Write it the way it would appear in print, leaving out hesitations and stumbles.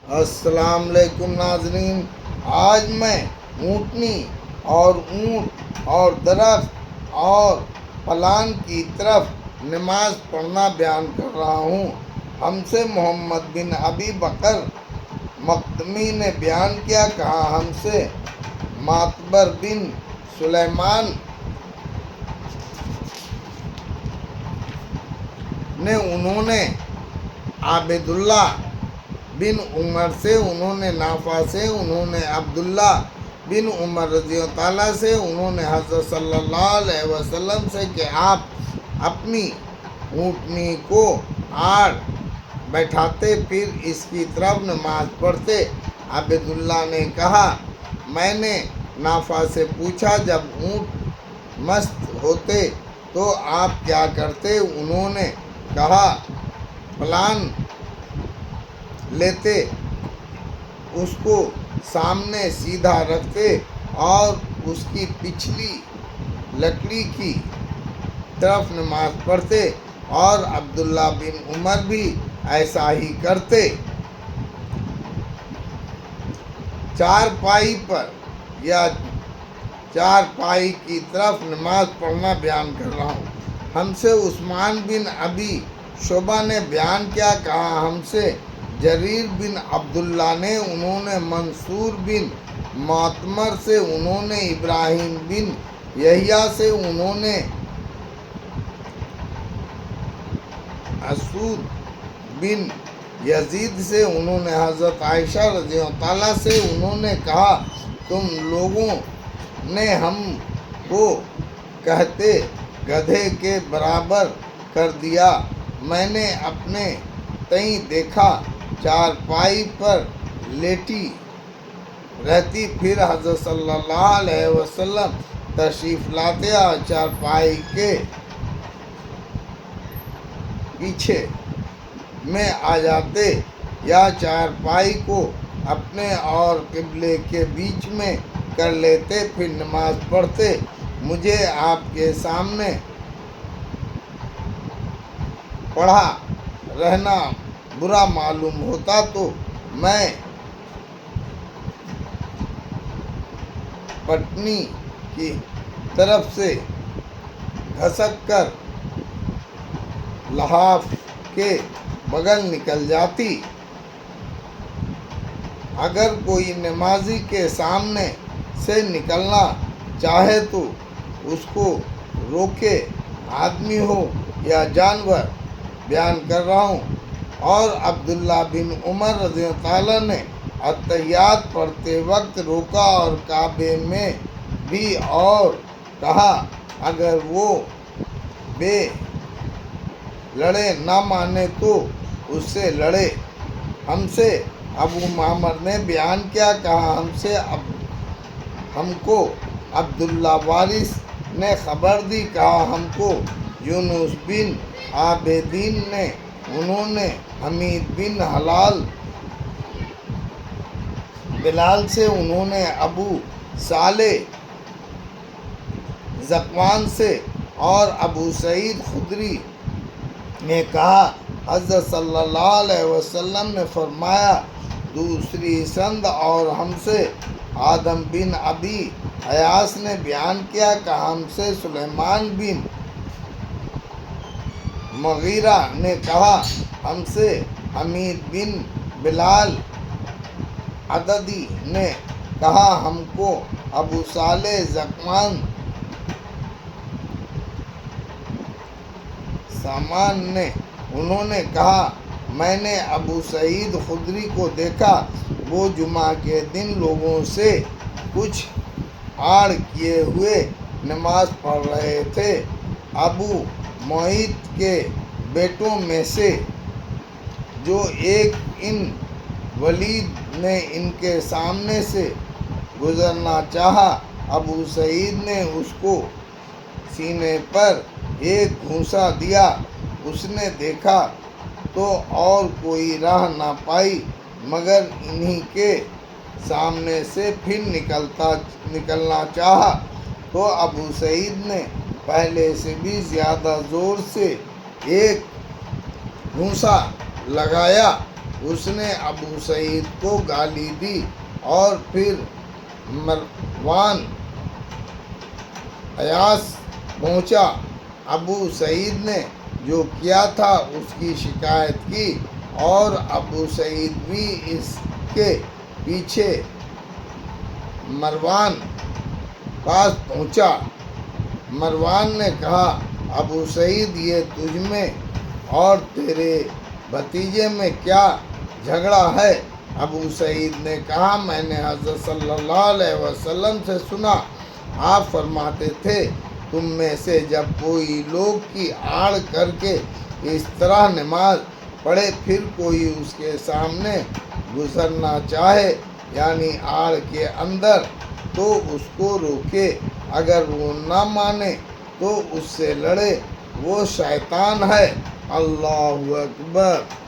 السلام علیکم ناظرین، آج میں اونٹنی اور اونٹ اور درخت اور پلان کی طرف نماز پڑھنا بیان کر رہا ہوں۔ ہم سے محمد بن ابی بکر مقدمی نے بیان کیا، کہا ہم سے معتبر بن سلیمان نے، انہوں نے عبداللہ بن عمر سے، انہوں نے نافع سے، انہوں نے عبداللہ بن عمر رضی اللہ تعالیٰ سے، انہوں نے حضرت صلی اللہ علیہ وسلم سے کہ آپ اپنی اونٹنی کو آڑ بیٹھاتے، پھر اس کی طرف نماز پڑھتے۔ عبداللہ نے کہا، میں نے نافع سے پوچھا، جب اونٹ مست ہوتے تو آپ کیا کرتے؟ انہوں نے کہا، پلان لیتے، اس کو سامنے سیدھا رکھتے اور اس کی پچھلی لکڑی کی طرف نماز پڑھتے، اور عبداللہ بن عمر بھی ایسا ہی کرتے۔ چارپائی پر یا چارپائی کی طرف نماز پڑھنا بیان کر رہا ہوں۔ ہم سے عثمان بن ابی شعبہ نے بیان کیا، کہا ہم سے جریر بن عبداللہ نے، انہوں نے منصور بن معتمر سے، انہوں نے ابراہیم بن یحییٰ سے، انہوں نے اسود بن یزید سے، انہوں نے حضرت عائشہ رضی اللہ تعالیٰ سے، انہوں نے کہا، تم لوگوں نے ہم کو کہتے گدھے کے برابر کر دیا۔ میں نے اپنے تئیں دیکھا، چارپائی پر لیٹی رہتی، پھر حضرت صلی اللہ علیہ وسلم تشریف لاتے اور چارپائی کے پیچھے میں آ جاتے، یا چارپائی کو اپنے اور قبلے کے بیچ میں کر لیتے، پھر نماز پڑھتے۔ مجھے آپ کے سامنے پڑھا رہنا برا معلوم ہوتا تو میں پٹنی کی طرف سے گھسک کر لحاف کے بغل نکل جاتی۔ اگر کوئی نمازی کے سامنے سے نکلنا چاہے تو اس کو روکے، آدمی ہو یا جانور، بیان کر رہا ہوں۔ اور عبداللہ بن عمر رضی اللہ تعالیٰ نے اتحیات پڑھتے وقت روکا اور کعبے میں بھی، اور کہا، اگر وہ بے لڑے نہ مانے تو اس سے لڑے۔ ہم سے ابو معمر نے بیان کیا، کہا ہم کو عبداللہ وارث نے خبر دی، کہا ہم کو یونس بن عابدین نے، انہوں نے حمید بن بلال سے، انہوں نے ابو صالح ذکوان سے، اور ابو سعید خدری نے کہا، حضرت صلی اللہ علیہ وسلم نے فرمایا۔ دوسری سند اور ہم سے آدم بن ابی حیاس نے بیان کیا، کہا ہم سے سلیمان بن مغیرہ نے کہا، ہم سے حمید بن بلال عددی نے کہا، ہم کو ابو صالح ذکوان سامان نے، انہوں نے کہا، میں نے ابو سعید خدری کو دیکھا، وہ جمعہ کے دن لوگوں سے کچھ آڑ کیے ہوئے نماز پڑھ رہے تھے۔ ابو معیط کے بیٹوں میں سے جو ایک ان ولید نے ان کے سامنے سے گزرنا چاہا، ابو سعید نے اس کو سینے پر ایک گھونسا دیا۔ اس نے دیکھا تو اور کوئی راہ نہ پائی مگر انہی کے سامنے سے پھر نکلنا چاہا تو ابو سعید نے پہلے سے بھی زیادہ زور سے ایک گھونسا لگایا۔ اس نے ابو سعید کو گالی دی اور پھر مروان ایاس پہنچا۔ ابو سعید نے جو کیا تھا اس کی شکایت کی اور ابو سعید بھی اس کے پیچھے مروان پاس پہنچا۔ مروان نے کہا ابو سعید یہ تجھ میں اور تیرے بھتیجے میں کیا جھگڑا ہے؟ ابو سعید نے کہا میں نے حضرت صلی اللہ علیہ وسلم سے سنا، آپ فرماتے تھے تم میں سے جب کوئی لوگ کی آڑ کر کے اس طرح نماز پڑھے پھر کوئی اس کے سامنے گزرنا چاہے یعنی آڑ کے اندر تو اس کو روکے، اگر وہ نہ مانے تو اس سے لڑے، وہ شیطان ہے۔ اللہ اکبر۔